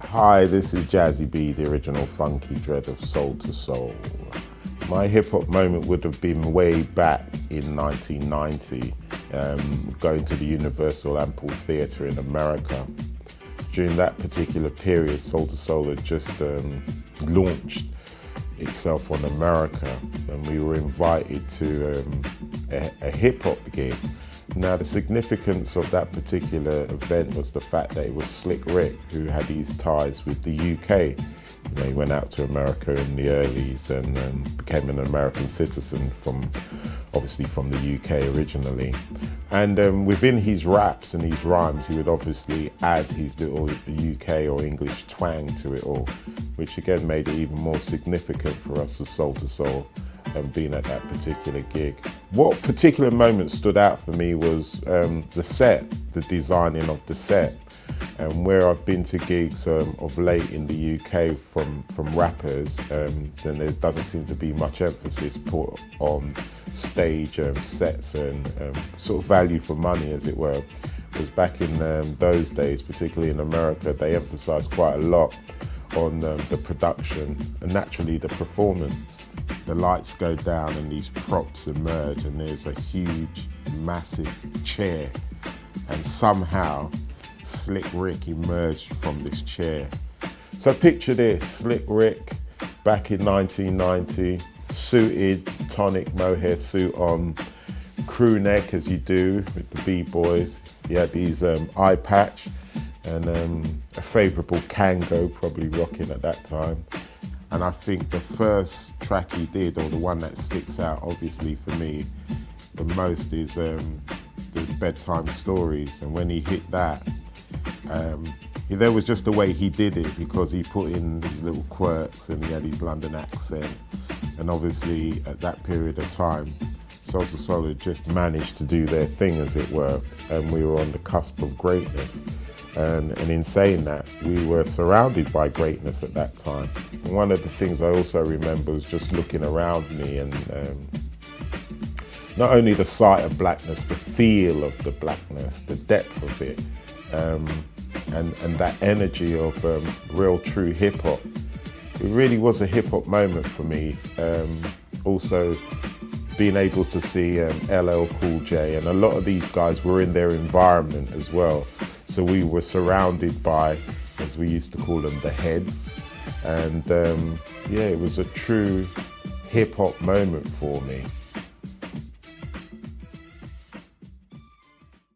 Hi, this is Jazzie B, the original Funki Dread of Soul to Soul. My hip hop moment would have been way back in 1990, going to the Universal Amphitheatre in America. During that particular period, Soul to Soul had just launched itself on America, and we were invited to a hip hop gig. Now, the significance of that particular event was the fact that it was Slick Rick who had these ties with the UK. You know, he went out to America in the earlys and became an American citizen obviously from the UK originally. And within his raps and his rhymes, he would obviously add his little UK or English twang to it all, which again made it even more significant for us as Soul to Soul and being at that particular gig. What particular moment stood out for me was the set, the designing of the set. And where I've been to gigs of late in the UK from rappers, then there doesn't seem to be much emphasis put on stage sets and sort of value for money, as it were. Because back in those days, particularly in America, they emphasised quite a lot on the production and naturally the performance. The lights go down and these props emerge, and there's a huge, massive chair, and somehow Slick Rick emerged from this chair. So picture this, Slick Rick back in 1990, suited, tonic mohair suit on, crew neck as you do with the B-boys. He had these eye patch and a favourable Kango probably rocking at that time. And I think the first track he did, or the one that sticks out obviously for me the most, is the Bedtime Stories. And when he hit that, there was just the way he did it, because he put in these little quirks and he had his London accent. And obviously at that period of time, Soul to Soul had just managed to do their thing, as it were, and we were on the cusp of greatness. And in saying that, we were surrounded by greatness at that time. And one of the things I also remember was just looking around me and not only the sight of blackness, the feel of the blackness, the depth of it, and that energy of real true hip hop. It really was a hip hop moment for me. Also being able to see LL Cool J, and a lot of these guys were in their environment as well. So we were surrounded by, as we used to call them, the heads. And yeah, it was a true hip hop moment for me.